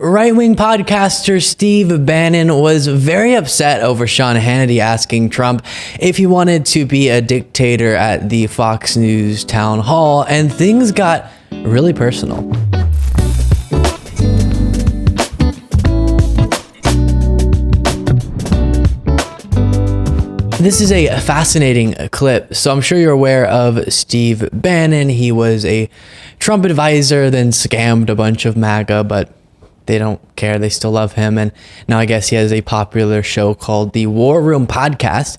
Right-wing podcaster Steve Bannon was very upset over Sean Hannity asking Trump if he wanted to be a dictator at the Fox News town hall, and things got really personal. This is a fascinating clip. So I'm sure you're aware of Steve Bannon. He was a Trump advisor, then scammed a bunch of MAGA, but they don't care. They still love him. And now I guess he has a popular show called the War Room Podcast.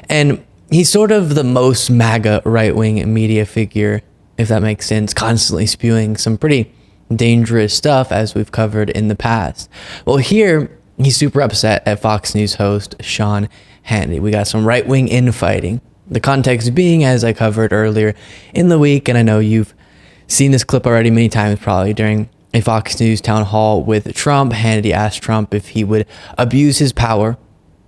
And he's sort of the most MAGA right-wing media figure, if that makes sense, constantly spewing some pretty dangerous stuff, as we've covered in the past. Well, here he's super upset at Fox News host Sean Hannity. We got some right-wing infighting. The context being, as I covered earlier in the week, and I know you've seen this clip already many times probably, during a Fox News town hall with Trump, Hannity asked Trump if he would abuse his power,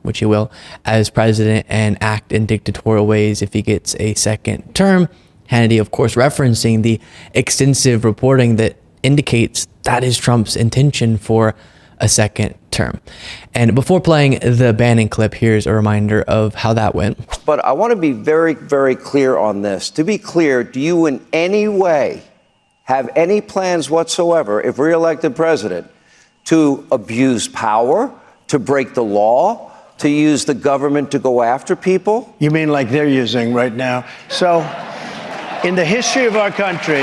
which he will, as president and act in dictatorial ways if he gets a second term. Hannity, of course, referencing the extensive reporting that indicates that is Trump's intention for a second term. And before playing the Bannon clip, here's a reminder of how that went. But I want to be very, very clear on this. To be clear, do you in any way have any plans whatsoever, if reelected president, to abuse power, to break the law, to use the government to go after people? You mean like they're using right now? So, in the history of our country,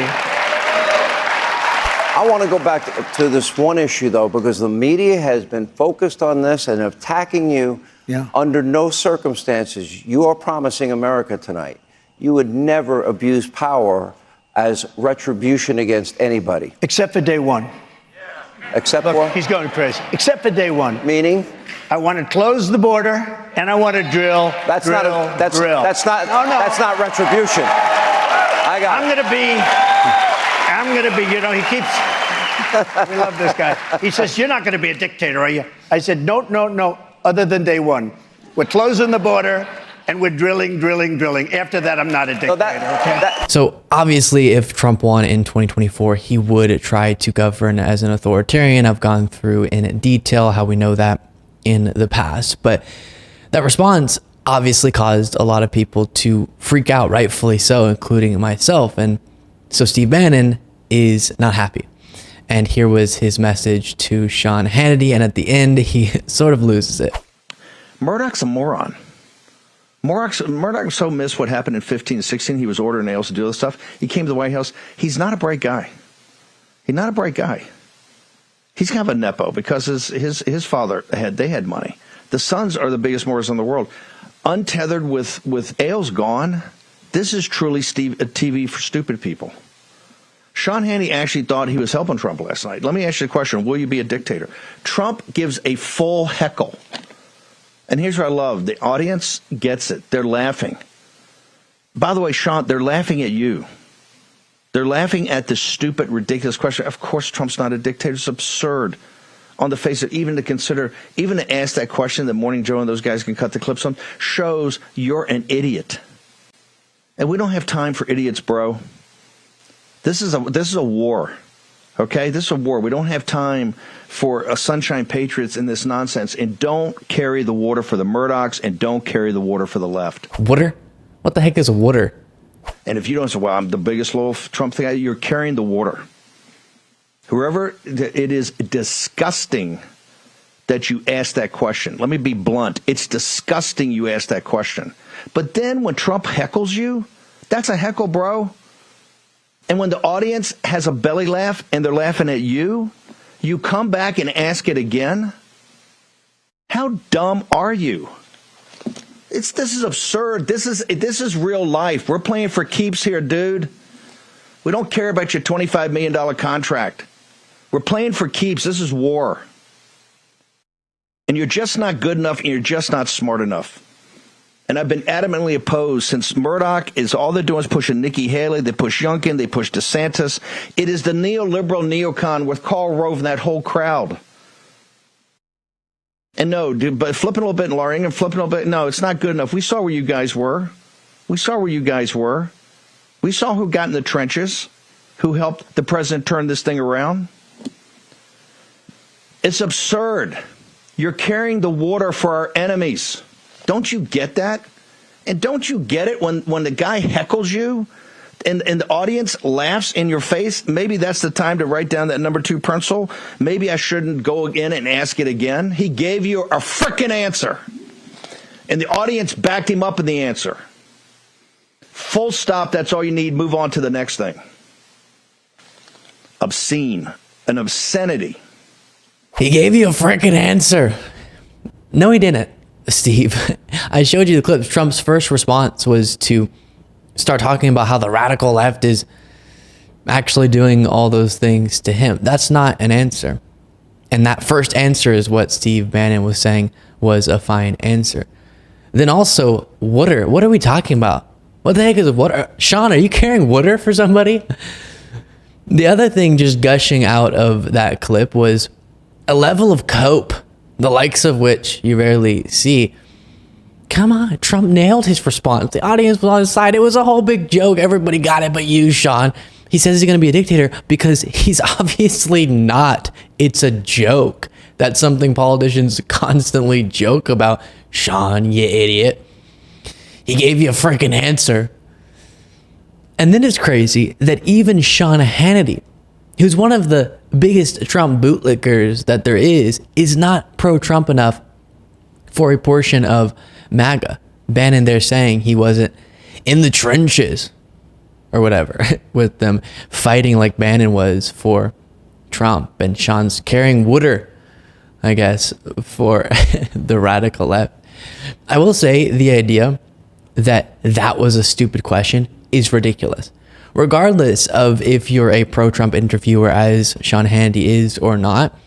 I want to go back to this one issue, though, because the media has been focused on this and attacking you. Yeah. Under no circumstances, you are promising America tonight, you would never abuse power as retribution against anybody. except for day one. Except Look, what? he's going crazy. Except for day one. Meaning? I want to close the border, and I want to drill. That's drill, not that's drill. that's not No, no. that's not retribution. I'm going to be, you know, he keeps, we love this guy. He says, you're not going to be a dictator, are you? I said, no, other than day one. We're closing the border, and we're drilling. After that, I'm not a dictator, So obviously, if Trump won in 2024, he would try to govern as an authoritarian. I've gone through in detail how we know that in the past. But that response obviously caused a lot of people to freak out, rightfully so, including myself. And so Steve Bannon is not happy. And here was his message to Sean Hannity. And at the end, he sort of loses it. Murdoch's a moron. Murdoch so missed what happened in 15, 16. He was ordering nails to do this stuff. He came to the White House. He's not a bright guy. He's not a bright guy. He's kind of a nepo because his father they had money. The sons are the biggest morons in the world. Untethered with Ailes gone, this is truly a TV for stupid people. Sean Hannity actually thought he was helping Trump last night. Let me ask you a question. Will you be a dictator? Trump gives a full heckle. And here's what I love. The audience gets it. They're laughing. By the way, Sean, they're laughing at you. They're laughing at this stupid, ridiculous question. Of course, Trump's not a dictator. It's absurd. On the face of it, even to ask that question that Morning Joe and those guys can cut the clips on, shows you're an idiot. And we don't have time for idiots, bro. This is a war. Okay, this is a war. We don't have time for Sunshine Patriots in this nonsense. And don't carry the water for the Murdochs, and don't carry the water for the left. Water? What the heck is water? And if you don't say, well, I'm the biggest loyal Trump thing, you're carrying the water. Whoever, it is disgusting that you ask that question. Let me be blunt. It's disgusting you ask that question. But then when Trump heckles you, that's a heckle, bro. And when the audience has a belly laugh and they're laughing at you, you come back and ask it again? How dumb are you? This is absurd. This is real life. We're playing for keeps here, dude. We don't care about your $25 million contract. We're playing for keeps. This is war. And you're just not good enough, and you're just not smart enough. And I've been adamantly opposed since Murdoch is all they're doing is pushing Nikki Haley. They push Youngkin. They push DeSantis. It is the neoliberal neocon with Karl Rove and that whole crowd. And no, dude, but flipping a little bit in Laring and flipping a little bit. No, it's not good enough. We saw where you guys were. We saw where you guys were. We saw who got in the trenches, who helped the president turn this thing around. It's absurd. You're carrying the water for our enemies. Don't you get that? And don't you get it when the guy heckles you and the audience laughs in your face? Maybe that's the time to write down that number 2 pencil. Maybe I shouldn't go again and ask it again. He gave you a frickin' answer. And the audience backed him up in the answer. Full stop. That's all you need. Move on to the next thing. Obscene. An obscenity. He gave you a freaking answer. No, he didn't, Steve. I showed you the clip. Trump's first response was to start talking about how the radical left is actually doing all those things to him. That's not an answer. And that first answer is what Steve Bannon was saying was a fine answer. Then also, water. What are we talking about? What the heck is water? Sean, are you carrying water for somebody? The other thing just gushing out of that clip was a level of cope, the likes of which you rarely see. Come on, Trump nailed his response. The audience was on his side. It was a whole big joke. Everybody got it but you, Sean. He says he's going to be a dictator because he's obviously not. It's a joke. That's something politicians constantly joke about. Sean, you idiot. He gave you a freaking answer. And then it's crazy that even Sean Hannity, who's one of the biggest Trump bootlickers that there is not pro-Trump enough for a portion of MAGA. Bannon there saying he wasn't in the trenches or whatever with them fighting like Bannon was for Trump. And Sean's carrying water, I guess, for the radical left. I will say the idea that that was a stupid question is ridiculous. Regardless of if you're a pro-Trump interviewer, as Sean Hannity is or not,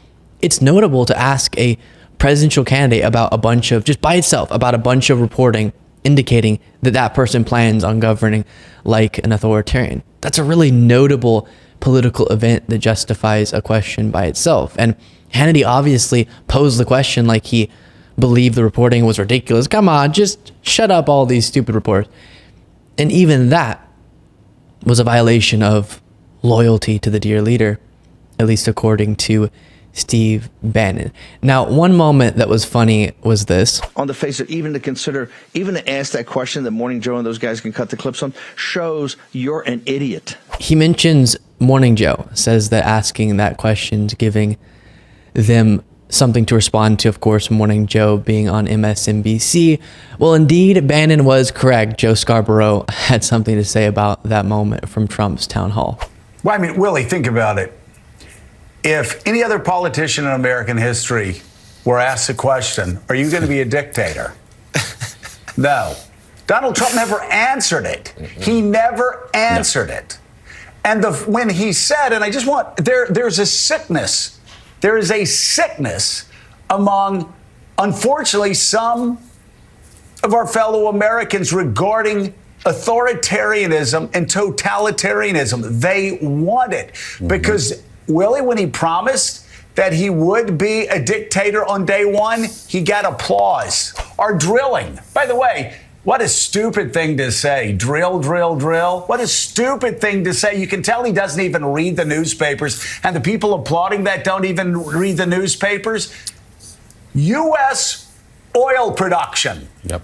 it's notable to ask a presidential candidate about a bunch of, just by itself, about a bunch of reporting indicating that that person plans on governing like an authoritarian. That's a really notable political event that justifies a question by itself. And Hannity obviously posed the question like he believed the reporting was ridiculous. Come on, just shut up all these stupid reports. And even that was a violation of loyalty to the dear leader, at least according to Steve Bannon. Now, one moment that was funny was this. On the face of it, even to ask that question that Morning Joe and those guys can cut the clips on, shows you're an idiot. He mentions Morning Joe, says that asking that question is giving them something to respond to, of course, Morning Joe being on MSNBC. Well, indeed, Bannon was correct. Joe Scarborough had something to say about that moment from Trump's town hall. Well, I mean, Willie, think about it. If any other politician in American history were asked the question, are you going to be a dictator? No. Donald Trump never answered it. He never answered it. And when he said, and I just want, there's a sickness. There is a sickness among, unfortunately, some of our fellow Americans regarding authoritarianism and totalitarianism. They want it because, Willie, when he promised that he would be a dictator on day one, he got applause. Our drilling, by the way, what a stupid thing to say. Drill, drill, drill. What a stupid thing to say. You can tell he doesn't even read the newspapers. And the people applauding that don't even read the newspapers. U.S. oil production. Yep.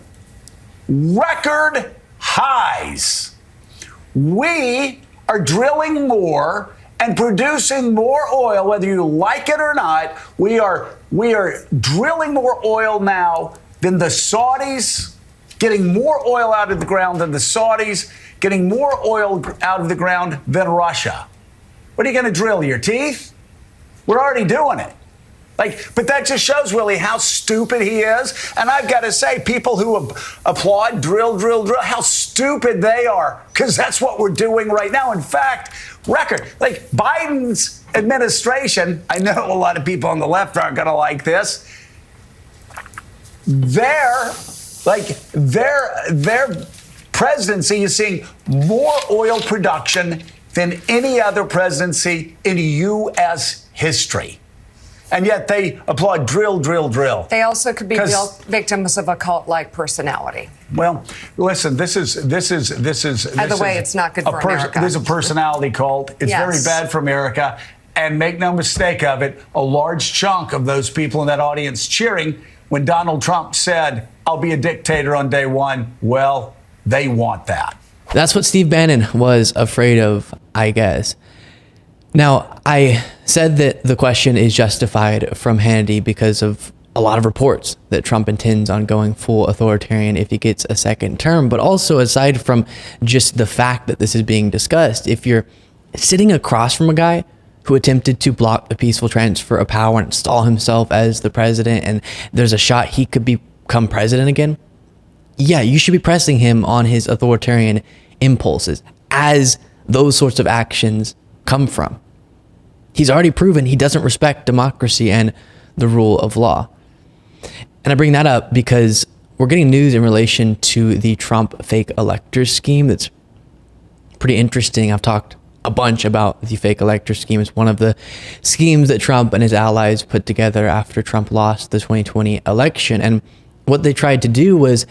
Record highs. We are drilling more and producing more oil, whether you like it or not. We are drilling more oil now than the Saudis. Getting more oil out of the ground than the Saudis, getting more oil out of the ground than Russia. What are you going to drill, your teeth? We're already doing it. But that just shows, Willie, how stupid he is. And I've got to say, people who applaud drill, drill, drill, how stupid they are, because that's what we're doing right now. In fact, Biden's administration, I know a lot of people on the left aren't going to like this, their presidency is seeing more oil production than any other presidency in U.S. history. And yet they applaud drill, drill, drill. They also could be victims of a cult-like personality. Well, listen, this is. By the way, it's not good for America. This is a personality cult. It's very bad for America. And make no mistake of it, a large chunk of those people in that audience cheering when Donald Trump said, I'll be a dictator on day one, well, they want that. That's what Steve Bannon was afraid of, I guess. Now, I said that the question is justified from Hannity because of a lot of reports that Trump intends on going full authoritarian if he gets a second term. But also, aside from just the fact that this is being discussed, if you're sitting across from a guy who attempted to block the peaceful transfer of power and install himself as the president, and there's a shot he could become president again, yeah, you should be pressing him on his authoritarian impulses as those sorts of actions come from. He's already proven he doesn't respect democracy and the rule of law. And I bring that up because we're getting news in relation to the Trump fake electors scheme that's pretty interesting. I've talked a bunch about the fake elector scheme. It's one of the schemes that Trump and his allies put together after Trump lost the 2020 election. And what they tried to do was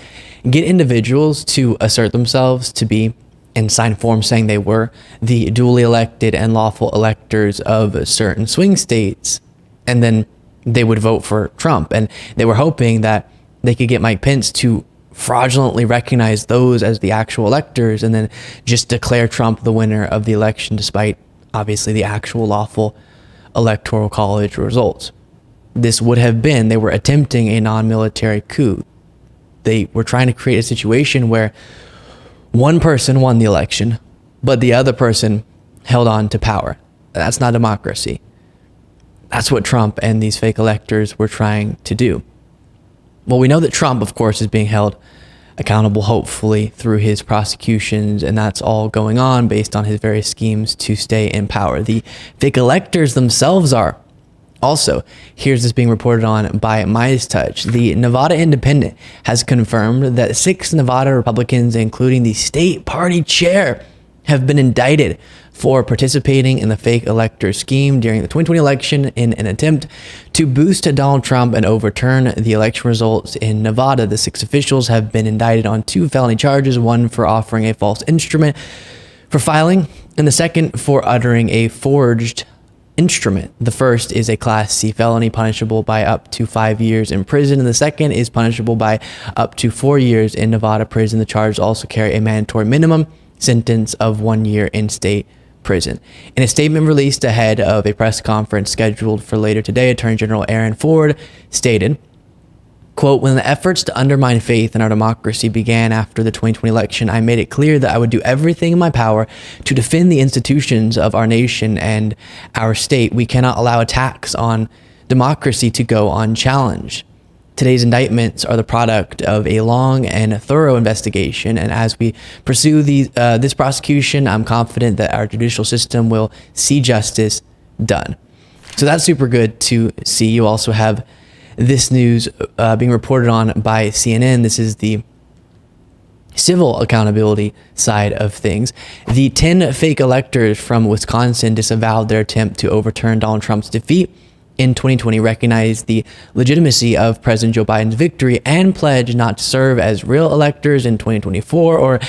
get individuals to assert themselves to be and sign forms saying they were the duly elected and lawful electors of certain swing states. And then they would vote for Trump. And they were hoping that they could get Mike Pence to fraudulently recognize those as the actual electors and then just declare Trump the winner of the election, despite obviously the actual lawful electoral college results. This would have been, they were attempting a non-military coup. They were trying to create a situation where one person won the election, but the other person held on to power. That's not democracy. That's what Trump and these fake electors were trying to do. Well, we know that Trump, of course, is being held accountable, hopefully, through his prosecutions, and that's all going on based on his various schemes to stay in power. The fake electors themselves are. Also, here's this being reported on by MyTouch. The Nevada Independent has confirmed that 6 Nevada Republicans, including the state party chair, have been indicted for participating in the fake elector scheme during the 2020 election in an attempt to boost Donald Trump and overturn the election results in Nevada. The 6 officials have been indicted on 2 felony charges, one for offering a false instrument for filing, and the second for uttering a forged instrument. The first is a Class C felony punishable by up to 5 years in prison, and the second is punishable by up to 4 years in Nevada prison. The charges also carry a mandatory minimum sentence of 1 year in state prison. In a statement released ahead of a press conference scheduled for later today, Attorney General Aaron Ford stated, quote, "When the efforts to undermine faith in our democracy began after the 2020 election, I made it clear that I would do everything in my power to defend the institutions of our nation and our state. We cannot allow attacks on democracy to go unchallenged. Today's indictments are the product of a long and thorough investigation, and as we pursue this prosecution, I'm confident that our judicial system will see justice done." So that's super good to see. You also have this news being reported on by CNN. This is the civil accountability side of things. The 10 fake electors from Wisconsin disavowed their attempt to overturn Donald Trump's defeat in 2020, recognized the legitimacy of President Joe Biden's victory, and pledged not to serve as real electors in 2024 or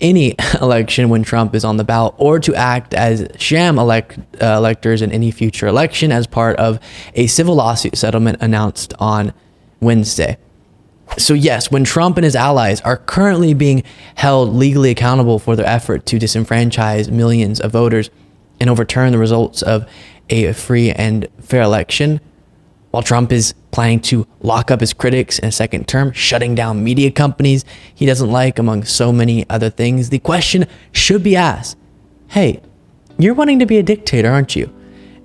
any election when Trump is on the ballot, or to act as sham electors in any future election, as part of a civil lawsuit settlement announced on Wednesday. So yes, when Trump and his allies are currently being held legally accountable for their effort to disenfranchise millions of voters and overturn the results of a free and fair election, while Trump is planning to lock up his critics in a second term, shutting down media companies he doesn't like, among so many other things, the question should be asked, hey, you're wanting to be a dictator, aren't you?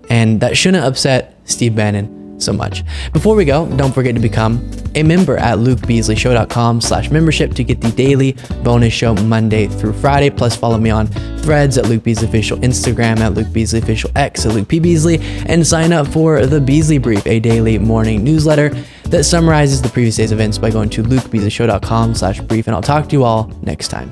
And that shouldn't upset Steve Bannon so much. Before we go, don't forget to become a member at LukeBeasleyShow.com/membership to get the daily bonus show Monday through Friday. Plus, follow me on Threads at Luke Beasley Official, Instagram at Luke Beasley Official, X at Luke P. Beasley, and sign up for the Beasley Brief, a daily morning newsletter that summarizes the previous day's events by going to LukeBeasleyShow.com/brief. And I'll talk to you all next time.